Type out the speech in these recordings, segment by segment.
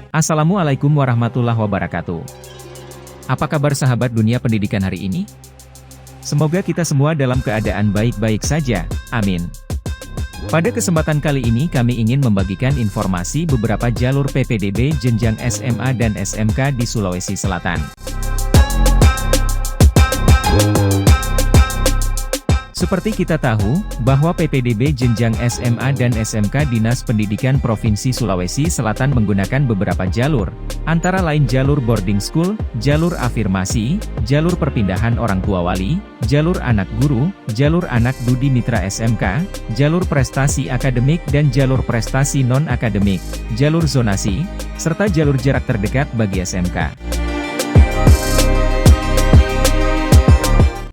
Assalamualaikum warahmatullahi wabarakatuh. Apa kabar sahabat dunia pendidikan hari ini? Semoga kita semua dalam keadaan baik-baik saja, amin. Pada kesempatan kali ini kami ingin membagikan informasi beberapa jalur PPDB jenjang SMA dan SMK di Sulawesi Selatan. Seperti kita tahu, bahwa PPDB jenjang SMA dan SMK Dinas Pendidikan Provinsi Sulawesi Selatan menggunakan beberapa jalur, antara lain jalur boarding school, jalur afirmasi, jalur perpindahan orang tua wali, jalur anak guru, jalur anak Dudi Mitra SMK, jalur prestasi akademik dan jalur prestasi non-akademik, jalur zonasi, serta jalur jarak terdekat bagi SMK.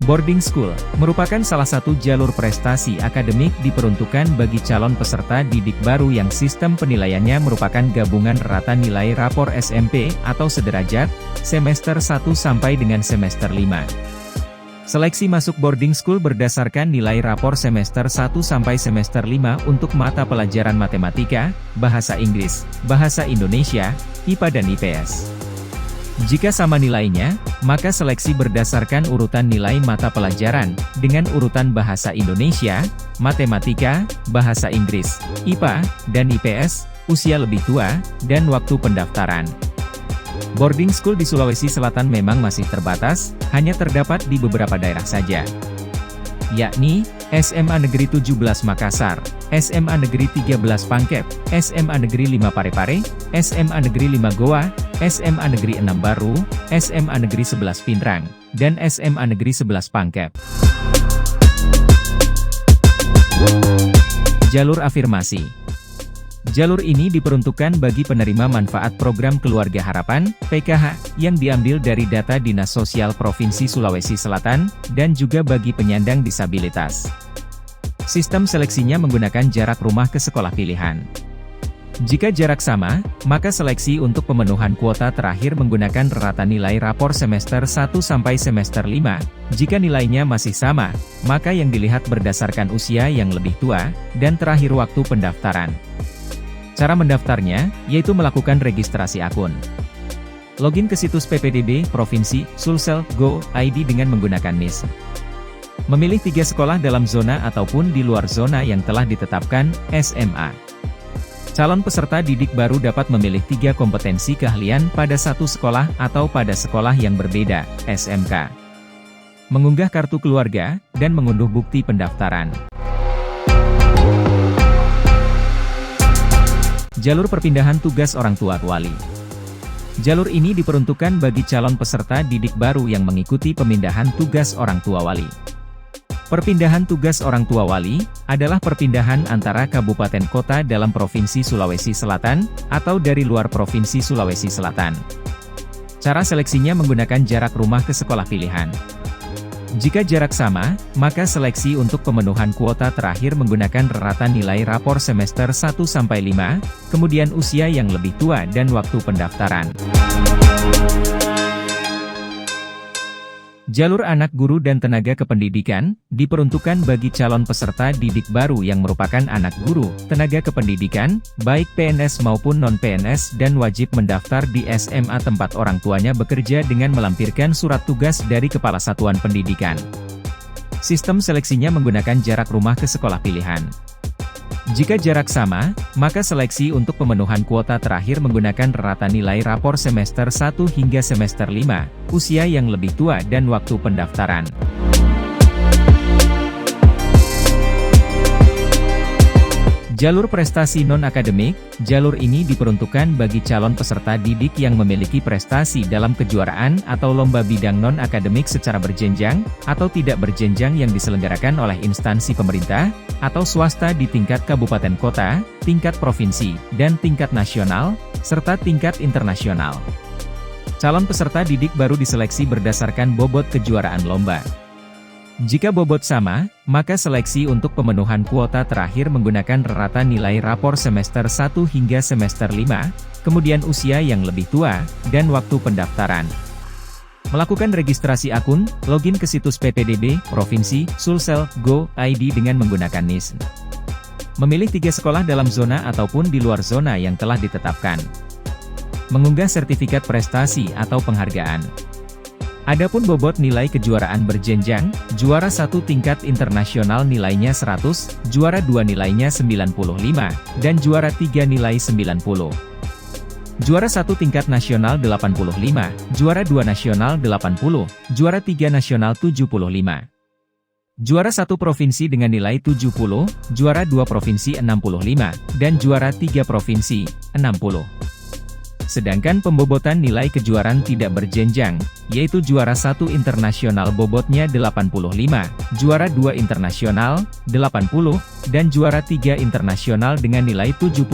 Boarding School merupakan salah satu jalur prestasi akademik diperuntukkan bagi calon peserta didik baru yang sistem penilaiannya merupakan gabungan rata nilai rapor SMP atau sederajat, semester 1 sampai dengan semester 5. Seleksi masuk boarding school berdasarkan nilai rapor semester 1 sampai semester 5 untuk mata pelajaran matematika, bahasa Inggris, bahasa Indonesia, IPA dan IPS. Jika sama nilainya, maka seleksi berdasarkan urutan nilai mata pelajaran, dengan urutan bahasa Indonesia, matematika, bahasa Inggris, IPA, dan IPS, usia lebih tua, dan waktu pendaftaran. Boarding school di Sulawesi Selatan memang masih terbatas, hanya terdapat di beberapa daerah saja, yakni SMA Negeri 17 Makassar, SMA Negeri 13 Pangkep, SMA Negeri 5 Parepare, SMA Negeri 5 Goa, SMA Negeri 6 Baru, SMA Negeri 11 Pindrang, dan SMA Negeri 11 Pangkep. Jalur afirmasi. Jalur ini diperuntukkan bagi penerima manfaat program Keluarga Harapan, PKH, yang diambil dari data Dinas Sosial Provinsi Sulawesi Selatan, dan juga bagi penyandang disabilitas. Sistem seleksinya menggunakan jarak rumah ke sekolah pilihan. Jika jarak sama, maka seleksi untuk pemenuhan kuota terakhir menggunakan rata nilai rapor semester 1 sampai semester 5. Jika nilainya masih sama, maka yang dilihat berdasarkan usia yang lebih tua, dan terakhir waktu pendaftaran. Cara mendaftarnya, yaitu melakukan registrasi akun. Login ke situs PPDB Provinsi, Sulsel, Go, ID dengan menggunakan NIS. Memilih 3 sekolah dalam zona ataupun di luar zona yang telah ditetapkan, SMA. Calon peserta didik baru dapat memilih 3 kompetensi keahlian pada satu sekolah atau pada sekolah yang berbeda, SMK. Mengunggah kartu keluarga, dan mengunduh bukti pendaftaran. Jalur perpindahan tugas orang tua wali. Jalur ini diperuntukkan bagi calon peserta didik baru yang mengikuti pemindahan tugas orang tua wali. Perpindahan tugas orang tua wali adalah perpindahan antara kabupaten kota dalam Provinsi Sulawesi Selatan, atau dari luar Provinsi Sulawesi Selatan. Cara seleksinya menggunakan jarak rumah ke sekolah pilihan. Jika jarak sama, maka seleksi untuk pemenuhan kuota terakhir menggunakan rata nilai rapor semester 1 sampai 5, kemudian usia yang lebih tua dan waktu pendaftaran. Jalur anak guru dan tenaga kependidikan, diperuntukkan bagi calon peserta didik baru yang merupakan anak guru, tenaga kependidikan, baik PNS maupun non-PNS dan wajib mendaftar di SMA tempat orang tuanya bekerja dengan melampirkan surat tugas dari Kepala Satuan Pendidikan. Sistem seleksinya menggunakan jarak rumah ke sekolah pilihan. Jika jarak sama, maka seleksi untuk pemenuhan kuota terakhir menggunakan rata nilai rapor semester 1 hingga semester 5, usia yang lebih tua dan waktu pendaftaran. Jalur prestasi non-akademik, jalur ini diperuntukkan bagi calon peserta didik yang memiliki prestasi dalam kejuaraan atau lomba bidang non-akademik secara berjenjang, atau tidak berjenjang yang diselenggarakan oleh instansi pemerintah, atau swasta di tingkat kabupaten kota, tingkat provinsi, dan tingkat nasional, serta tingkat internasional. Calon peserta didik baru diseleksi berdasarkan bobot kejuaraan lomba. Jika bobot sama, maka seleksi untuk pemenuhan kuota terakhir menggunakan rata nilai rapor semester 1 hingga semester 5, kemudian usia yang lebih tua, dan waktu pendaftaran. Melakukan registrasi akun, login ke situs PPDB, Provinsi, Sulsel, Go, ID dengan menggunakan NIS. Memilih 3 sekolah dalam zona ataupun di luar zona yang telah ditetapkan. mengunggah sertifikat prestasi atau penghargaan. Adapun bobot nilai kejuaraan berjenjang, juara 1 tingkat internasional nilainya 100, juara 2 nilainya 95, dan juara 3 nilai 90. Juara 1 tingkat nasional 85, juara 2 nasional 80, juara 3 nasional 75. Juara 1 provinsi dengan nilai 70, juara 2 provinsi 65, dan juara 3 provinsi 60. Sedangkan pembobotan nilai kejuaraan tidak berjenjang, yaitu juara 1 internasional bobotnya 85, juara 2 internasional 80, dan juara 3 internasional dengan nilai 75.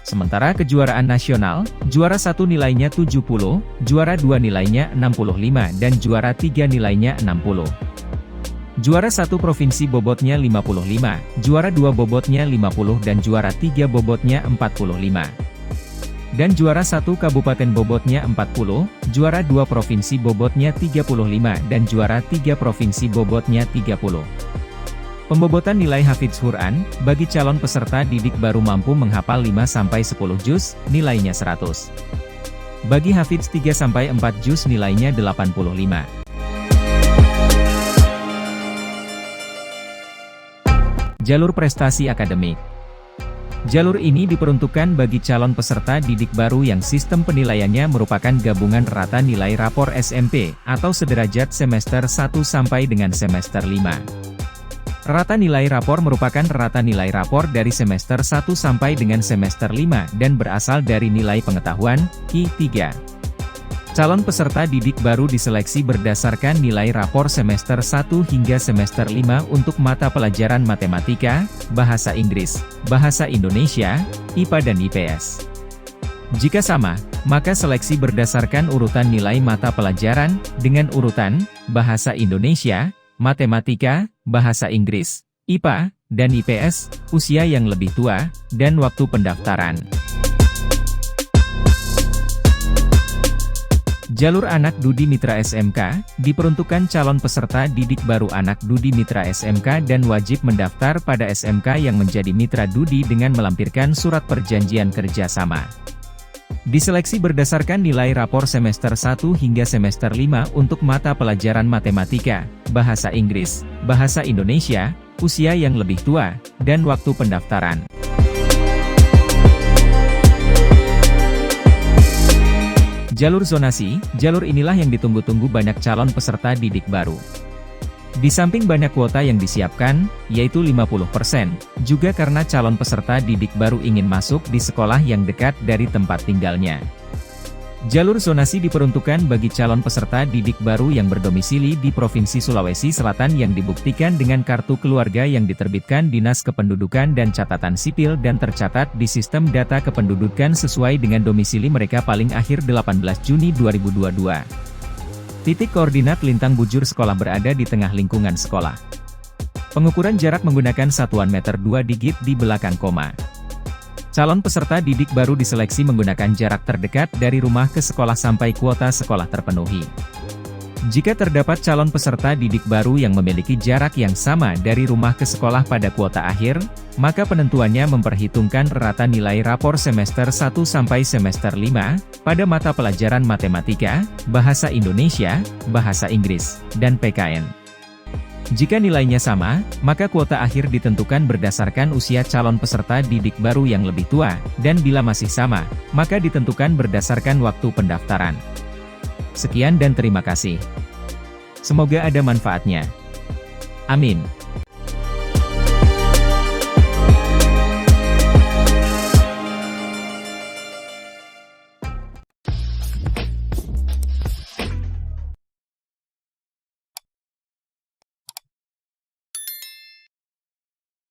Sementara kejuaraan nasional, juara 1 nilainya 70, juara 2 nilainya 65 dan juara 3 nilainya 60. Juara 1 provinsi bobotnya 55, juara 2 bobotnya 50 dan juara 3 bobotnya 45. Dan juara 1 kabupaten bobotnya 40, juara 2 provinsi bobotnya 35 dan juara 3 provinsi bobotnya 30. Pembobotan nilai Hafidz Quran, bagi calon peserta didik baru mampu menghafal 5-10 juz, nilainya 100. Bagi Hafidz 3-4 juz nilainya 85. Jalur prestasi akademik. Jalur ini diperuntukkan bagi calon peserta didik baru yang sistem penilaiannya merupakan gabungan rata nilai rapor SMP, atau sederajat semester 1 sampai dengan semester 5. Rata nilai rapor merupakan rata nilai rapor dari semester 1 sampai dengan semester 5 dan berasal dari nilai pengetahuan, I3. Calon peserta didik baru diseleksi berdasarkan nilai rapor semester 1 hingga semester 5 untuk mata pelajaran matematika, bahasa Inggris, bahasa Indonesia, IPA dan IPS. Jika sama, maka seleksi berdasarkan urutan nilai mata pelajaran, dengan urutan, bahasa Indonesia, matematika, bahasa Inggris, IPA, dan IPS, usia yang lebih tua, dan waktu pendaftaran. Jalur Anak Dudi Mitra SMK, diperuntukkan calon peserta didik baru Anak Dudi Mitra SMK dan wajib mendaftar pada SMK yang menjadi Mitra Dudi dengan melampirkan surat perjanjian kerjasama. Diseleksi berdasarkan nilai rapor semester 1 hingga semester 5 untuk mata pelajaran matematika, bahasa Inggris, bahasa Indonesia, usia yang lebih tua, dan waktu pendaftaran. Jalur zonasi, jalur inilah yang ditunggu-tunggu banyak calon peserta didik baru. Di samping banyak kuota yang disiapkan, yaitu 50%, juga karena calon peserta didik baru ingin masuk di sekolah yang dekat dari tempat tinggalnya. Jalur zonasi diperuntukkan bagi calon peserta didik baru yang berdomisili di Provinsi Sulawesi Selatan yang dibuktikan dengan kartu keluarga yang diterbitkan Dinas Kependudukan dan Catatan Sipil dan tercatat di sistem data kependudukan sesuai dengan domisili mereka paling akhir 18 Juni 2022. Titik koordinat lintang bujur sekolah berada di tengah lingkungan sekolah. Pengukuran jarak menggunakan satuan meter 2 digit di belakang koma. Calon peserta didik baru diseleksi menggunakan jarak terdekat dari rumah ke sekolah sampai kuota sekolah terpenuhi. Jika terdapat calon peserta didik baru yang memiliki jarak yang sama dari rumah ke sekolah pada kuota akhir, maka penentuannya memperhitungkan rata nilai rapor semester 1 sampai semester 5, pada mata pelajaran matematika, bahasa Indonesia, bahasa Inggris, dan PKN. Jika nilainya sama, maka kuota akhir ditentukan berdasarkan usia calon peserta didik baru yang lebih tua, dan bila masih sama, maka ditentukan berdasarkan waktu pendaftaran. Sekian dan terima kasih. Semoga ada manfaatnya. Amin.